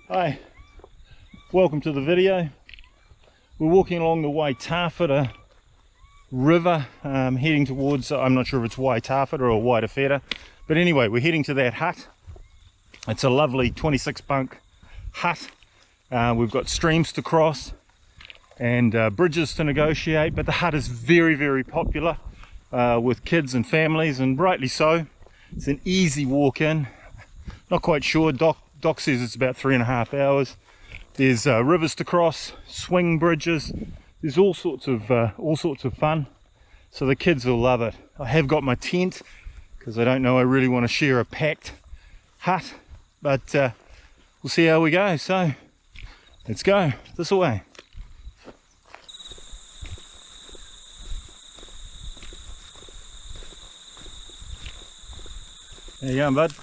Hi, welcome to the video. We're walking along the Waitawheta River, heading towards, I'm not sure if it's Waitawheta or Waitawheta, but anyway, we're heading to that hut. It's a lovely 26 bunk hut. We've got streams to cross and bridges to negotiate, but the hut is very, very popular with kids and families, and rightly so. It's an easy walk in. Not quite sure, Doc says it's about 3.5 hours. There's rivers to cross, swing bridges. There's all sorts of fun. So the kids will love it. I have got my tent because I don't know I really want to share a packed hut, but we'll see how we go. So let's go this way. How you going, bud?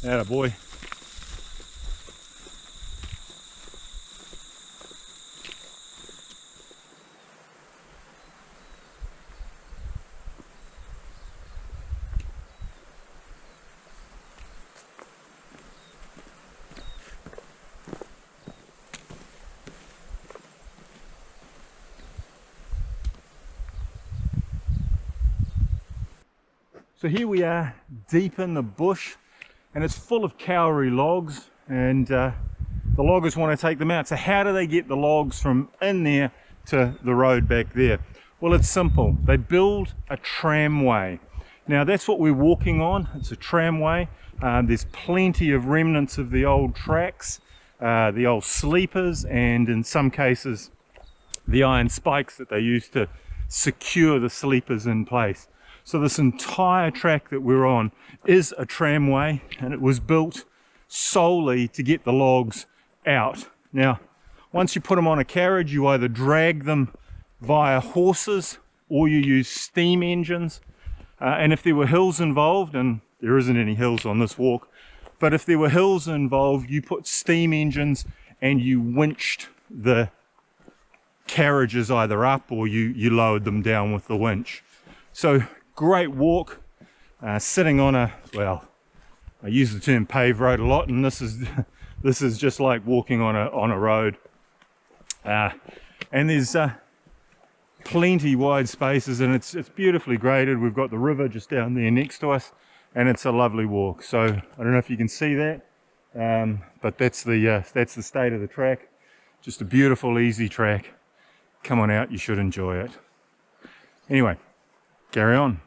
Atta boy. So here we are deep in the bush, and it's full of kauri logs, and the loggers want to take them out. So how do they get the logs from in there to the road back there? Well, it's simple. They build a tramway. Now that's what we're walking on. It's a tramway. There's plenty of remnants of the old tracks, the old sleepers, and in some cases the iron spikes that they used to secure the sleepers in place. So this entire track that we're on is a tramway, and it was built solely to get the logs out. Now, once you put them on a carriage, you either drag them via horses or you use steam engines. And if there were hills involved, and there isn't any hills on this walk, but if there were hills involved, you put steam engines and you winched the carriages either up or you lowered them down with the winch. So great walk, sitting on a, well, I use the term paved road a lot, and this is just like walking on a road. And there's plenty wide spaces, and it's beautifully graded. We've got the river just down there next to us, and it's a lovely walk. So I don't know if you can see that, but that's the state of the track. Just a beautiful, easy track. Come on out, you should enjoy it. Anyway, carry on.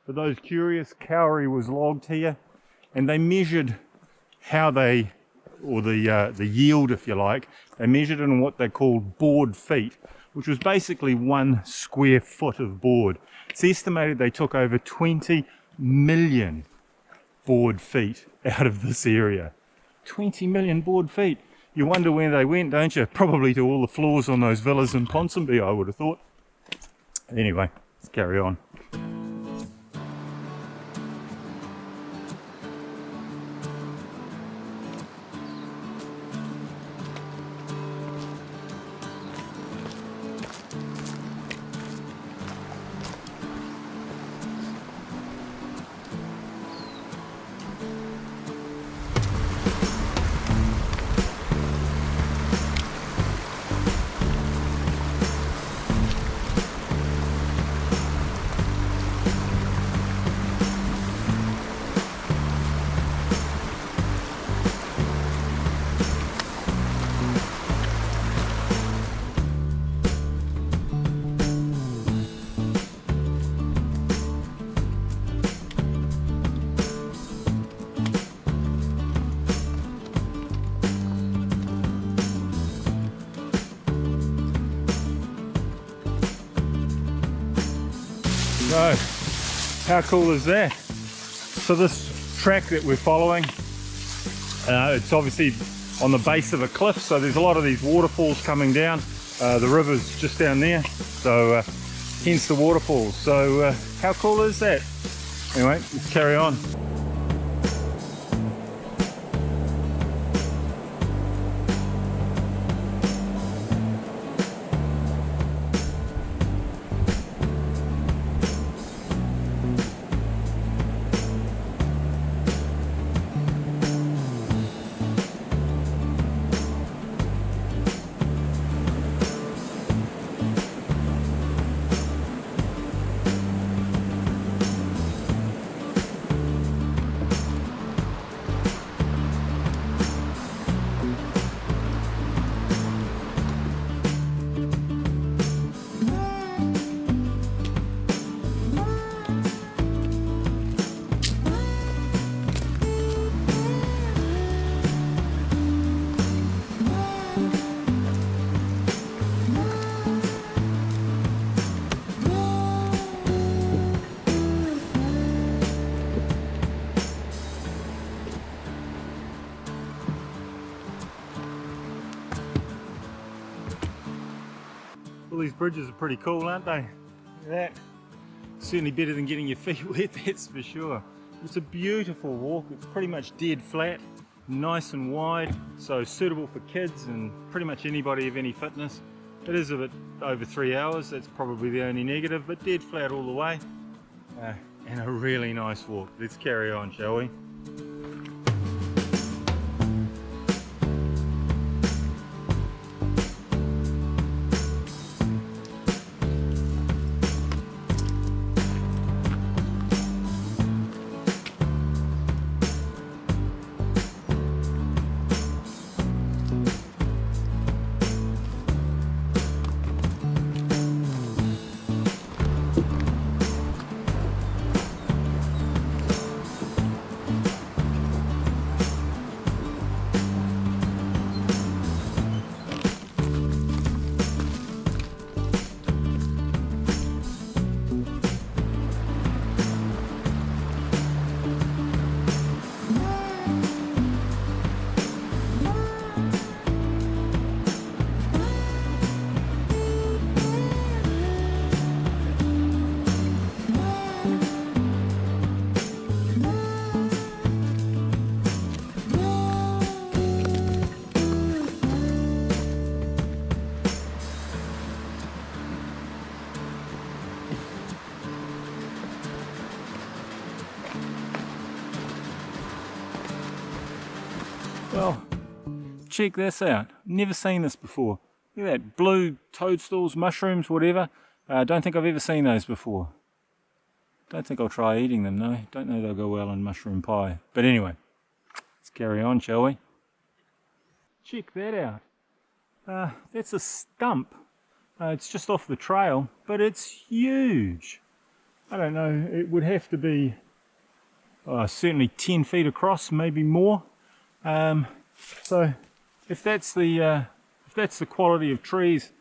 For those curious, kauri was logged here, and they measured how they, or the yield, if you like, they measured it in what they called board feet, which was basically 1 square foot of board. It's estimated they took over 20 million board feet out of this area. 20 million board feet. You wonder where they went, don't you? Probably to all the floors on those villas in Ponsonby, I would have thought. Anyway, let's carry on. How cool is that? So this track that we're following, it's obviously on the base of a cliff, so there's a lot of these waterfalls coming down. The river's just down there, so hence the waterfalls. So how cool is that? Anyway, let's carry on. Well, these bridges are pretty cool, aren't they? Look at that. Certainly better than getting your feet wet, that's for sure. It's a beautiful walk. It's pretty much dead flat, nice and wide, so suitable for kids and pretty much anybody of any fitness. It is a bit over 3 hours, that's probably the only negative, but dead flat all the way. And a really nice walk. Let's carry on, shall we? Well, check this out. Never seen this before. Look at that, blue toadstools, mushrooms, whatever. Don't think I've ever seen those before. Don't think I'll try eating them though. Don't know they'll go well in mushroom pie. But anyway, let's carry on, shall we? Check that out. That's a stump. It's just off the trail, but it's huge. I don't know, it would have to be certainly 10 feet across, maybe more. So if that's the quality of trees,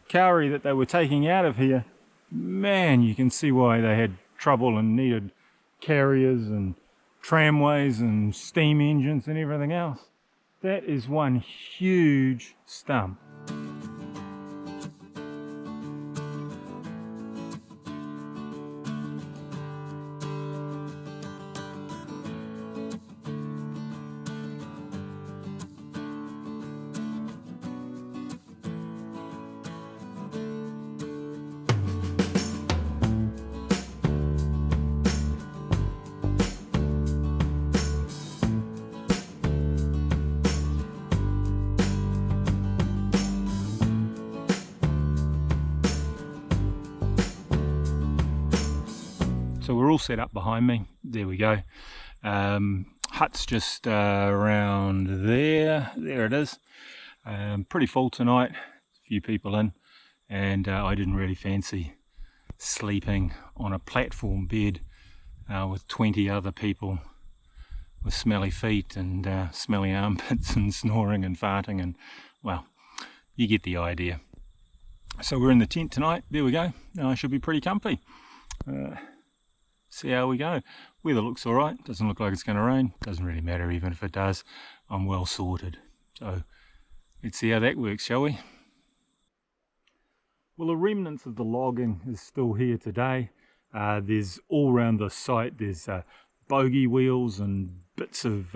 kauri, that they were taking out of here, man, you can see why they had trouble and needed carriers and tramways and steam engines and everything else. That is one huge stump. So we're all set up behind me. There we go. Hut's just around there. There it is. Pretty full tonight. A few people in, and I didn't really fancy sleeping on a platform bed with 20 other people with smelly feet and smelly armpits and snoring and farting, and well, you get the idea. So we're in the tent tonight. There we go. I should be pretty comfy. see how we go. Weather looks alright, doesn't look like it's going to rain, doesn't really matter even if it does. I'm well sorted. So let's see how that works, shall we? Well, the remnants of the logging is still here today. There's all around the site, there's bogey wheels and bits of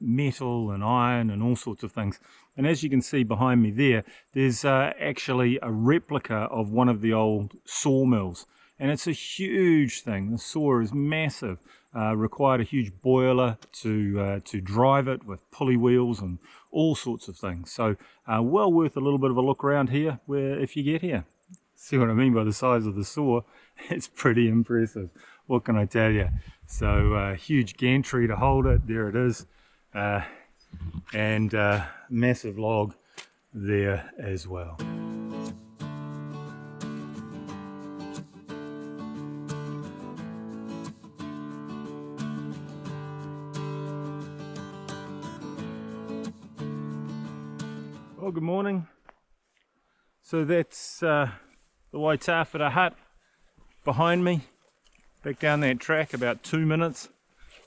metal and iron and all sorts of things. And as you can see behind me there, there's actually a replica of one of the old sawmills. And it's a huge thing. The saw is massive. Required a huge boiler to drive it with pulley wheels and all sorts of things. So well worth a little bit of a look around here where if you get here. See what I mean by the size of the saw? It's pretty impressive. What can I tell you? So huge gantry to hold it. There it is. And massive log there as well. Well, good morning. So that's the Waitawheta Hut behind me. Back down that track about 2 minutes.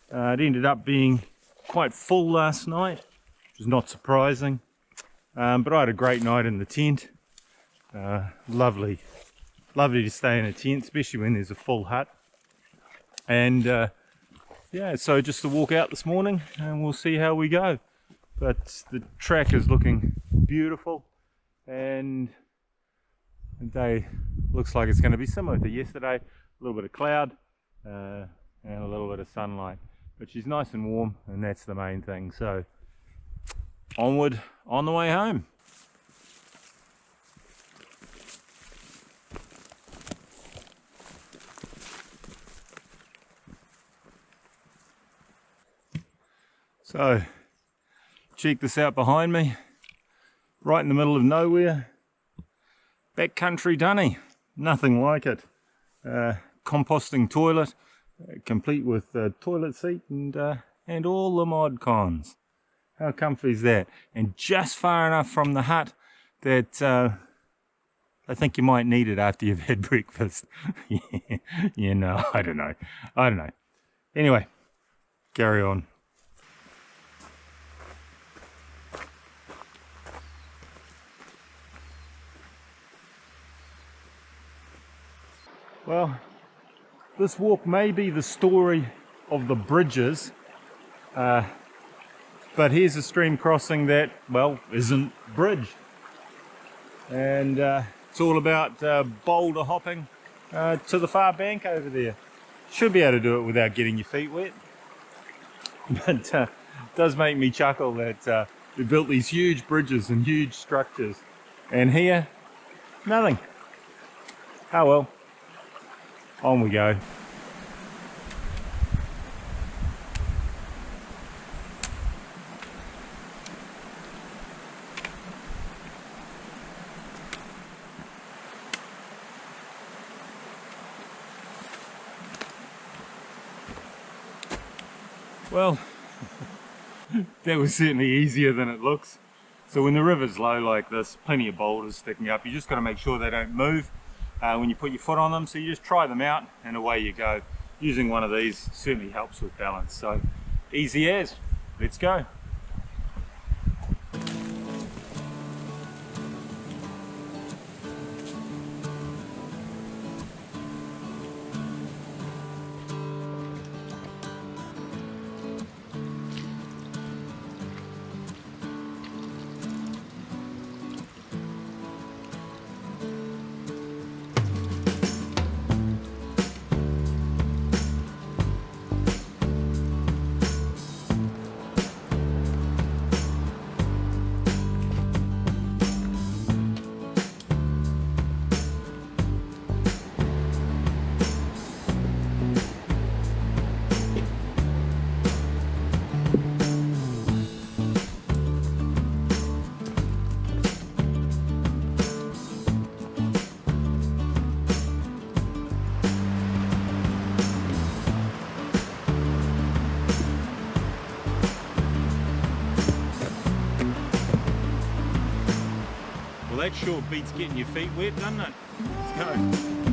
It ended up being quite full last night, which is not surprising. But I had a great night in the tent. Lovely to stay in a tent, especially when there's a full hut. And yeah, so just to walk out this morning and we'll see how we go. But the track is looking beautiful, and the day looks like it's going to be similar to yesterday. A little bit of cloud and a little bit of sunlight, but she's nice and warm, and that's the main thing. So onward on the way home. So check this out behind me, right in the middle of nowhere, backcountry dunny, nothing like it. Composting toilet, complete with toilet seat and all the mod cons. How comfy is that? And just far enough from the hut that I think you might need it after you've had breakfast. Yeah, no, I don't know. Anyway, carry on. Well, this walk may be the story of the bridges, but here's a stream crossing that, well, isn't bridged. And it's all about boulder hopping to the far bank over there. Should be able to do it without getting your feet wet. But it does make me chuckle that we built these huge bridges and huge structures. And here, nothing. Oh well. On we go. Well, that was certainly easier than it looks. So when the river's low like this, plenty of boulders sticking up, you just got to make sure they don't move when you put your foot on them. So you just try them out and away you go. Using one of these certainly helps with balance. So easy as. Let's go. Well, that sure beats getting your feet wet, doesn't it? Let's go.